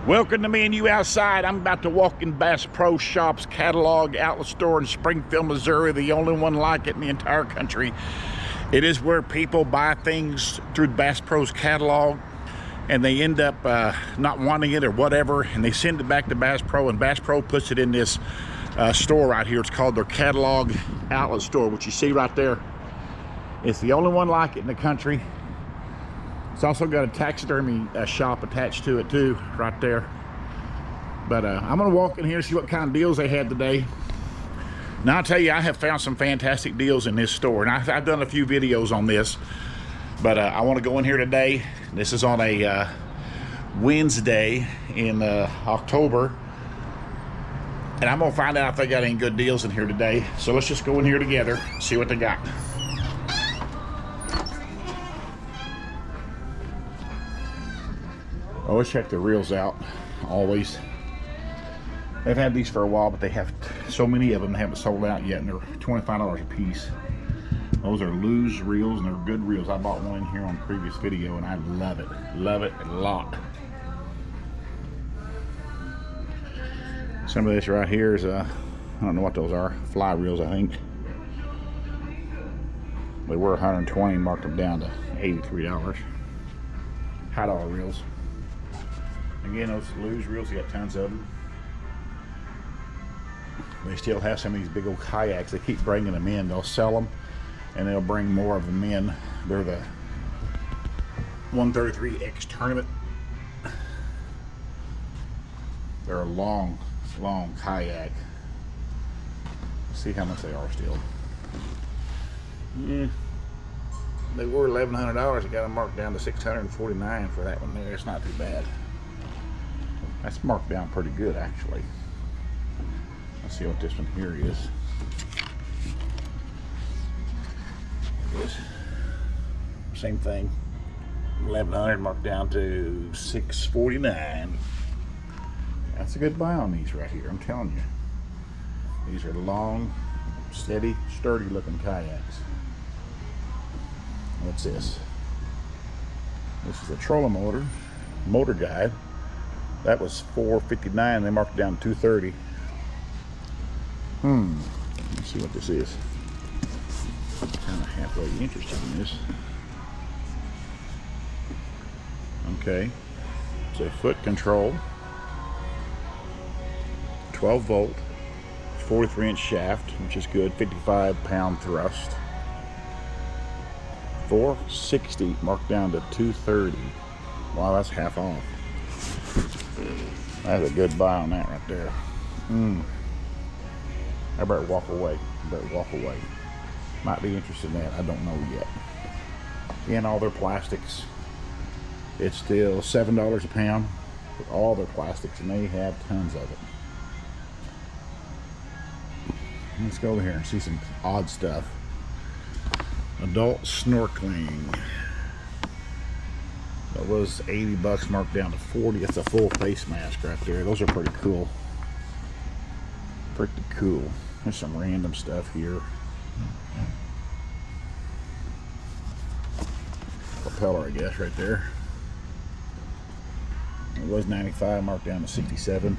Welcome to Me and You Outside. I'm about to walk in Bass Pro Shops catalog outlet store in Springfield, Missouri, the only one like it in the entire country. It is where people buy things through Bass Pro's catalog and they end up not wanting it or whatever, and they send it back to Bass Pro, and Bass Pro puts it in this store right here. It's called their catalog outlet store, which you see right there. It's the only one like it in the country. It's also got a taxidermy shop attached to it too, right there. But I'm gonna walk in here and see what kind of deals they had today. Now I'll tell you, I have found some fantastic deals in this store, and I've done a few videos on this, but I want to go in here today. This is on a Wednesday in October, and I'm gonna find out if they got any good deals in here today. So let's just go in here together, see what they got. Always check the reels out, always. They've had these for a while, but they have so many of them they haven't sold out yet, and they're $25 a piece. Those are loose reels, and they're good reels. I bought one in here on a previous video, and I love it a lot. Some of this right here is I don't know what those are, fly reels, I think. They were 120, marked them down to $83. High dollar reels. Again, those loose reels, you got tons of them. They still have some of these big old kayaks. They keep bringing them in. They'll sell them, and they'll bring more of them in. They're the 133X tournament. They're a long kayak. Let's see how much they are still. Yeah, they were $1,100. I got them marked down to $649 for that one there. It's not too bad. That's marked down pretty good, actually. Let's see what this one here is. It is. Same thing. 1,100 marked down to $649. That's a good buy on these right here, I'm telling you. These are long, steady, sturdy looking kayaks. What's this? This is a trolling motor guide. That was $459. They marked it down to $230. Let's see what this is. I'm kind of halfway interested in this. Okay, it's a foot control, 12 volt, 43-inch shaft, which is good, 55-pound thrust. $460, marked down to $230. Wow, that's half off. That's a good buy on that right there. I better walk away. Might be interested in that. I don't know yet. Again, all their plastics. It's still $7 a pound with all their plastics, and they have tons of it. Let's go over here and see some odd stuff. Adult snorkeling. That was $80, marked down to $40. That's a full face mask right there. Those are pretty cool. Pretty cool. There's some random stuff here. Propeller, I guess, right there. It was $95, marked down to $67.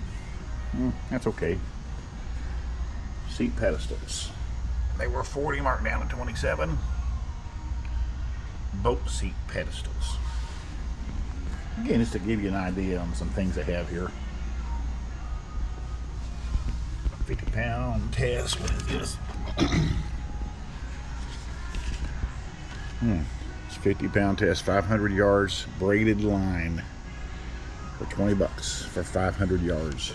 That's okay. Seat pedestals. They were $40, marked down to $27. Boat seat pedestals. Again, just to give you an idea on some things they have here. 50-pound test. What is this? It's 50-pound test, 500 yards, braided line for $20 for 500 yards.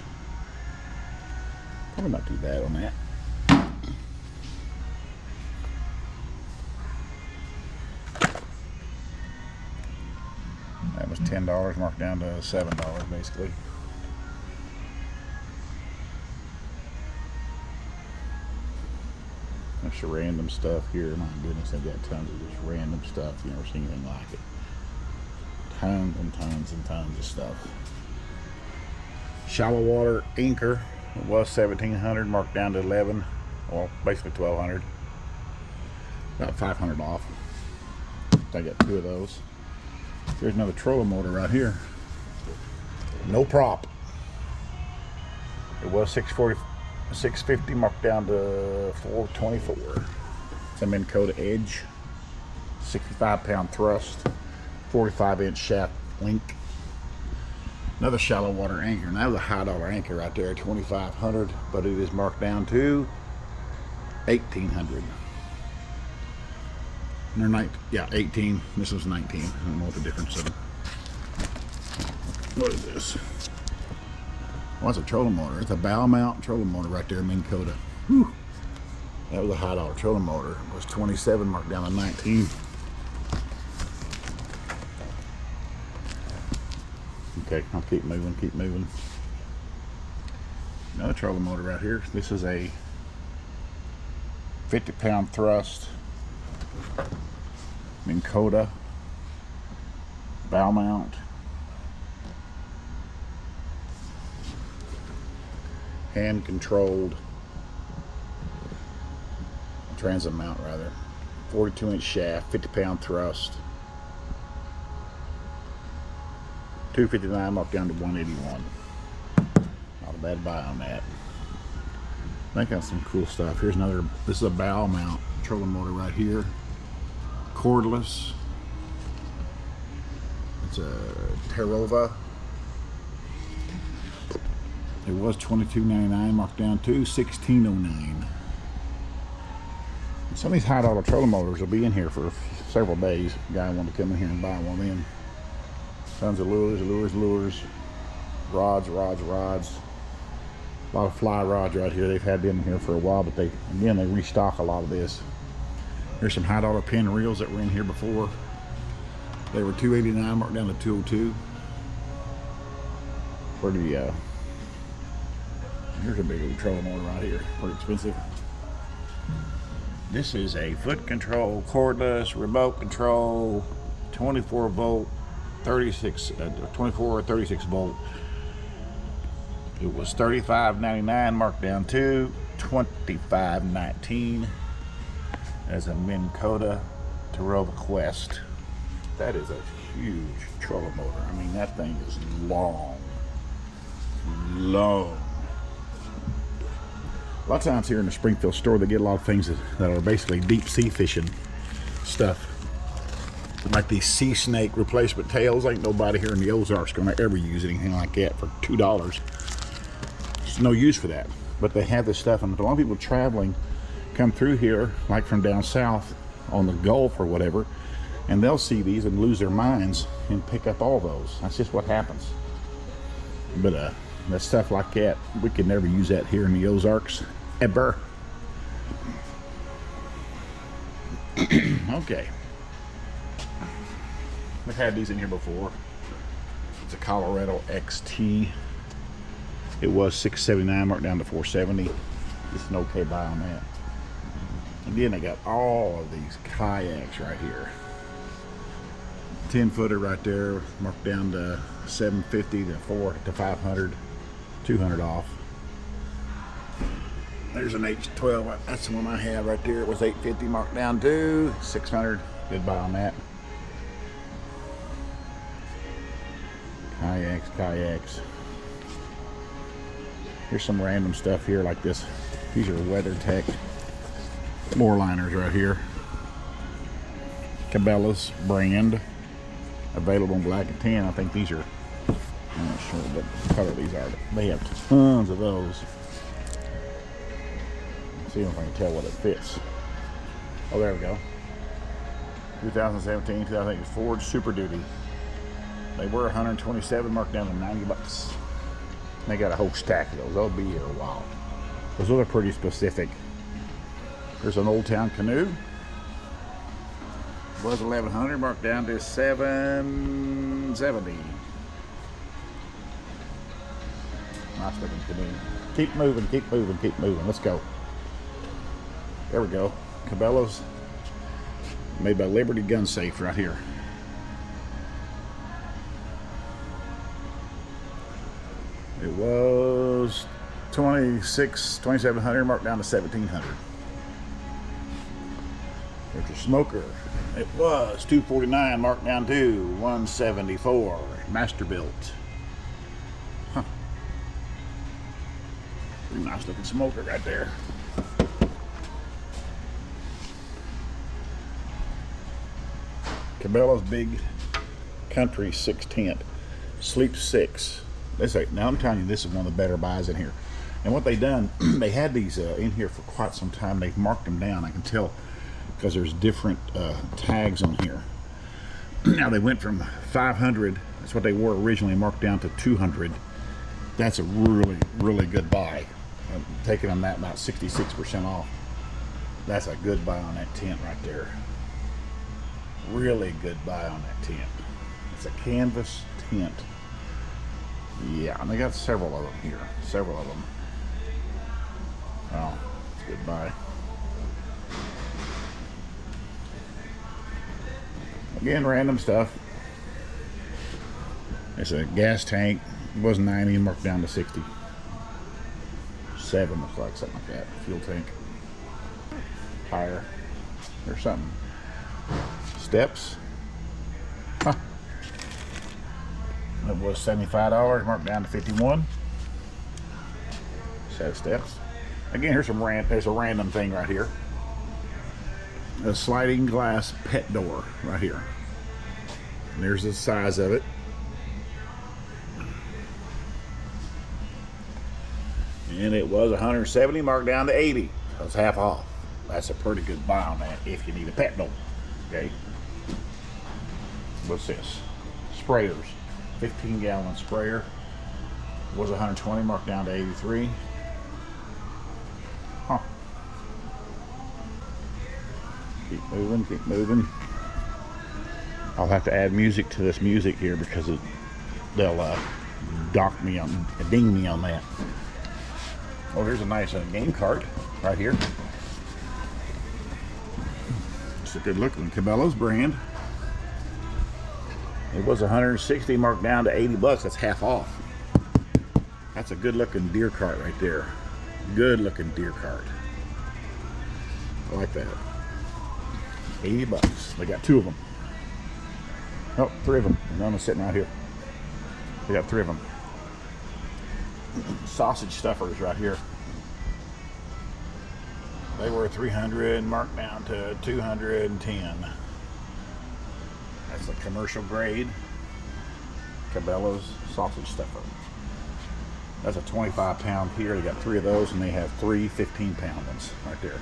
Probably not too bad on that. That was $10, marked down to $7 basically. There's some random stuff here. My goodness, they've got tons of just random stuff. You never seen anything like it. Tons and tons and tons of stuff. Shallow water anchor. It was $1,700, marked down to $11. Well, basically $1,200. About $500 off. I got two of those. There's another trolling motor right here. No prop. It was 650 marked down to 424. It's a Minn Kota Edge, 65-pound thrust, 45-inch shaft link. Another shallow water anchor. Now the high dollar anchor right there, 2,500, but it is marked down to 1,800. Yeah, 18. This was 19. I don't know what the difference is. What is this? Oh, it's a trolling motor. It's a bow mount trolling motor right there, Minn Kota. Whew. That was a high dollar trolling motor. It was 27, marked down to 19. Okay, I'll keep moving, keep moving. Another trolling motor right here. This is a 50-pound thrust, Minn Kota, bow mount, hand controlled transit mount rather, 42-inch shaft, 50-pound thrust, 259 marked down to 181. Not a bad buy on that. I think that's some cool stuff. Here's another. This is a bow mount trolling motor right here, cordless. It's a Terova. It was $22.99, marked down to $16.09. Some of these high dollar trolling motors will be in here for several days. Guy wanted to come in here and buy one in. Tons of lures, rods. A lot of fly rods right here. They've had them in here for a while, but they restock a lot of this. Here's some high dollar pin reels that were in here before. They were $289, marked down to $202. Pretty here's a big old trolling motor right here. Pretty expensive. This is a foot control, cordless, remote control, 24 volt, 24 or 36 volt. It was $35.99, marked down to $25.19. As a Minn Kota Terova Quest. That is a huge trolling motor. I mean, that thing is long. A lot of times here in the Springfield store, they get a lot of things that are basically deep sea fishing stuff. Like these sea snake replacement tails. Ain't nobody here in the Ozarks gonna ever use anything like that for $2. There's no use for that. But they have this stuff, and a lot of people traveling come through here, like from down south on the Gulf or whatever, and they'll see these and lose their minds and pick up all those. That's just what happens. But that stuff like that, we could never use that here in the Ozarks, ever. Okay. We've had these in here before. It's a Colorado XT. It was $679, marked down to $470. Just an okay buy on that. And then they got all of these kayaks right here. 10-footer right there, marked down to $750 to $500, $200 off. There's an H12. That's the one I have right there. It was $850, marked down to $600. Good buy on that. Kayaks. Here's some random stuff here like this. These are WeatherTech more liners right here. Cabela's brand. Available in black and tan. I think these are, I'm not sure what color these are, but they have tons of those. Let's see if I can tell what it fits. Oh, there we go. 2017, 2008 Ford Super Duty. They were $127, marked down to $90. They got a whole stack of those. They'll be here a while. Those are pretty specific. There's an Old Town canoe. It was $1,100, marked down to $770. Nice looking canoe. Keep moving. Let's go. There we go. Cabela's, made by Liberty Gun Safe right here. It was $2,700, marked down to $1,700. There's your smoker. It was $249, marked down to $174. Masterbuilt. Pretty nice looking smoker right there. Cabela's Big Country 6 tent. Sleep 6. Now I'm telling you, this is one of the better buys in here. And what they done, they had these in here for quite some time. They've marked them down. I can tell because there's different tags on here. Now they went from 500. That's what they were originally, marked down to 200. That's a really, really good buy. I'm taking them that about 66% off. That's a good buy on that tent right there. Really good buy on that tent. It's a canvas tent. Yeah, and they got several of them here. Several of them. Oh, it's a good buy. Again, random stuff. It's a gas tank. It was 90, marked down to 60. 7 looks like, something like that. Fuel tank. Tire. Or something. Steps. Huh. It was $75, marked down to 51. Set of steps. Again, there's a random thing right here. A sliding glass pet door right here. And there's the size of it. And it was 170, marked down to 80. So it's half off. That's a pretty good buy on that if you need a pet door. Okay. What's this? Sprayers. 15-gallon sprayer. Was 120, marked down to 83. Huh. Keep moving, keep moving. I'll have to add music to this music here because they'll ding me on that. Oh, here's a nice game cart right here. It's a good looking Cabela's brand. It was 160, marked down to 80 bucks. That's half off. That's a good looking deer cart right there. Good looking deer cart. I like that. 80 bucks. They got 2 of them. Oh, 3 of them. One is sitting right here. They got 3 of them. Sausage stuffers right here. They were 300, marked down to 210. That's a commercial grade Cabela's sausage stuffer. That's a 25-pound here. They got 3 of those, and they have 3 15-pound ones right there.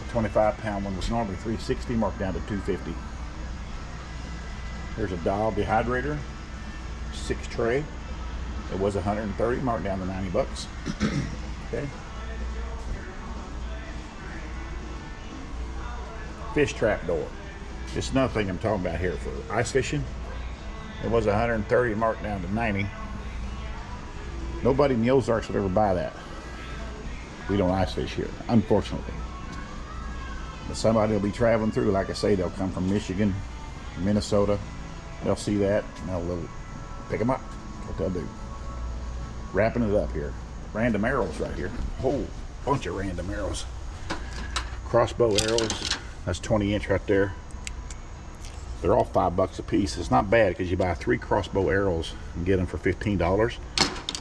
The 25-pound one was normally $360, marked down to $250. There's a Dial dehydrator, 6 tray. It was 130, marked down to 90 bucks. Okay. Fish trap door. This is another thing I'm talking about here for ice fishing. It was 130, marked down to 90. Nobody in the Ozarks would ever buy that. We don't ice fish here, unfortunately. But somebody will be traveling through, like I say, they'll come from Michigan, Minnesota. They'll see that and they'll pick them up. That's what they'll do. Wrapping it up here. Random arrows right here. Whole bunch of random arrows. Crossbow arrows. That's 20-inch right there. They're all $5 a piece. It's not bad because you buy 3 crossbow arrows and get them for $15.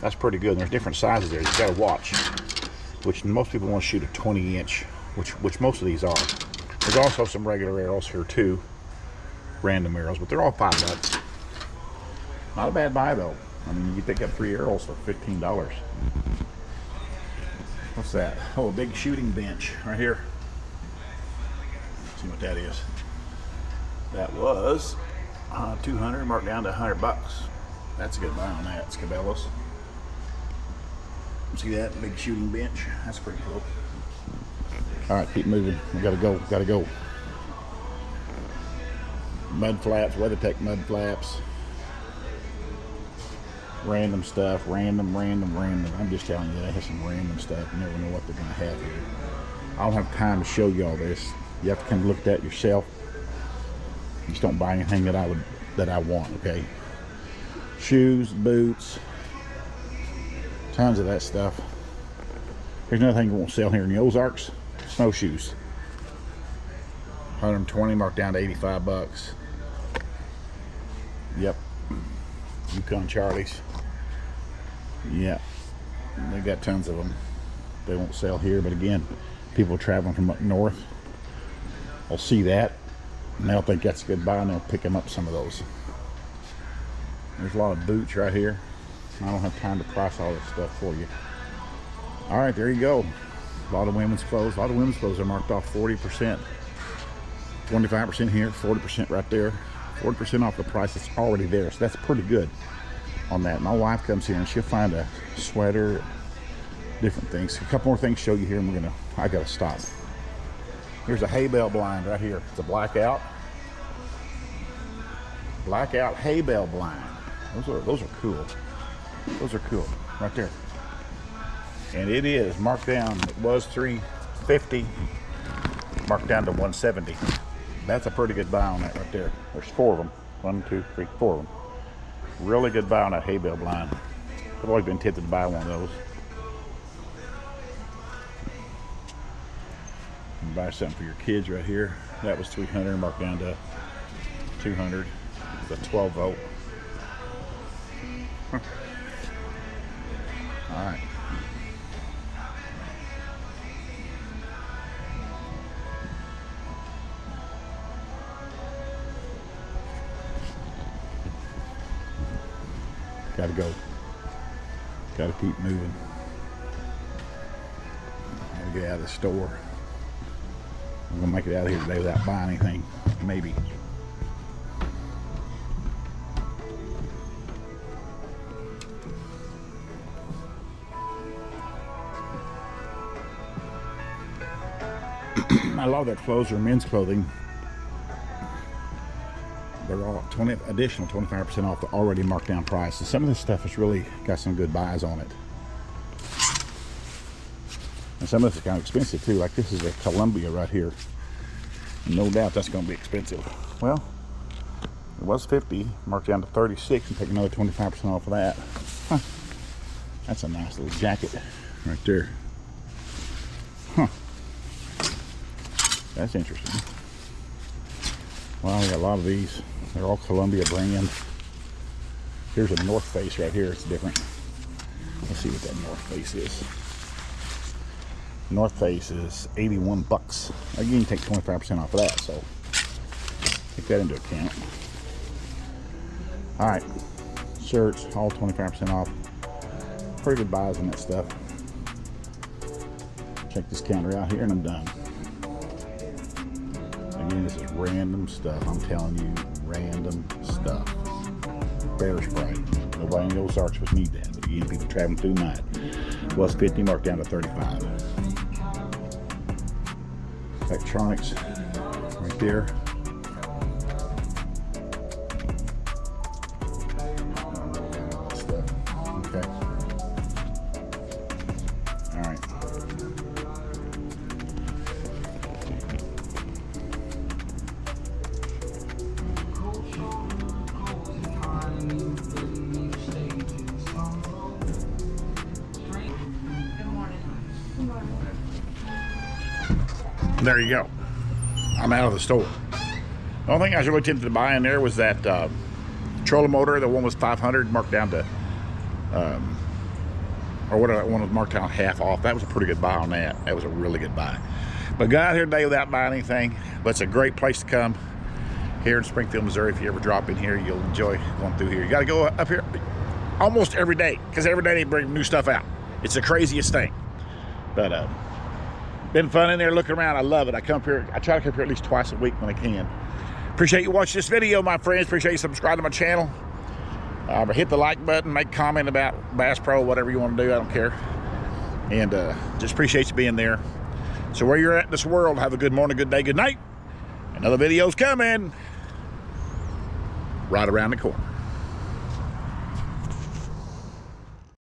That's pretty good. And there's different sizes there. You got to watch. Which most people want to shoot a 20-inch, which most of these are. There's also some regular arrows here too. Random arrows, but they're all $5. Not a bad buy though. I mean, you pick up 3 arrows for $15. What's that? Oh, a big shooting bench right here. Let's see what that is. That was 200, marked down to 100 bucks. That's a good buy on that. It's Cabela's. See that big shooting bench? That's pretty cool. All right, keep moving. We gotta go. Gotta go. Mud flaps, WeatherTech mud flaps. Random stuff. Random. I'm just telling you, they have some random stuff. You never know what they're gonna have here. I don't have time to show you all this. You have to come look at that yourself. You just don't buy anything that I want, okay? Shoes, boots, tons of that stuff. Here's another thing you won't sell here in the Ozarks: snowshoes. 120, marked down to 85 bucks. Yep. Yukon Charlies. Yeah. They got tons of them. They won't sell here, but again, people traveling from up north will see that and they'll think that's a good buy, and they'll pick them up, some of those. There's a lot of boots right here. I don't have time to price all this stuff for you. All right, there you go. A lot of women's clothes. A lot of women's clothes are marked off 40%. 25% here, 40% right there. 40% off the price that's already there. So that's pretty good on that. My wife comes here and she'll find a sweater, different things. A couple more things to show you here, and I gotta stop. Here's a hay bale blind right here. It's a blackout hay bale blind. Those are cool. Those are cool right there. And it is marked down. It was $350, marked down to $170. That's a pretty good buy on that right there. There's 4 of them. 1, 2, 3, 4 of them. Really good buy on that hay bale blind. I've always been tempted to buy one of those. And buy something for your kids right here. That was $300, marked down to $200. It's a 12 volt. Huh. All right. Gotta go. Gotta keep moving. Gotta get out of the store. I'm gonna make it out of here today without buying anything. Maybe. A lot of their clothes are men's clothing. They're all additional 25% off the already marked down price. So some of this stuff has really got some good buys on it. And some of this is kind of expensive too. Like this is a Columbia right here. And no doubt that's going to be expensive. Well, it was 50, marked down to 36, and take another 25% off of that. Huh. That's a nice little jacket right there. Huh. That's interesting. Well, we got a lot of these. They're all Columbia brand. Here's a North Face right here. It's different. Let's see what that North Face is. North Face is 81 bucks. Again, you take 25% off of that, so take that into account. All right, shirts, all 25% off. Pretty good buys on that stuff. Check this counter out here, and I'm done. Again, this is random stuff. I'm telling you, random stuff. Bear spray. Nobody in the old Ozarks would need that. But again, people traveling through the night. Was 50, marked down to 35. Electronics, right there. Stuff. Okay. All right. There you go. I'm out of the store. The only thing I was really tempted to buy in there was that trolling motor. The one was 500, marked down to, or what? One was marked down half off. That was a pretty good buy on that. That was a really good buy. But got out here today without buying anything. But it's a great place to come here in Springfield, Missouri. If you ever drop in here, you'll enjoy going through here. You got to go up here almost every day, because every day they bring new stuff out. It's the craziest thing. But been fun in there looking around. I love it. I come here. I try to come here at least twice a week when I can. Appreciate you watching this video, my friends. Appreciate you subscribing to my channel. Hit the like button. Make a comment about Bass Pro, whatever you want to do. I don't care. And just appreciate you being there. So where you're at in this world, have a good morning, good day, good night. Another video's coming right around the corner.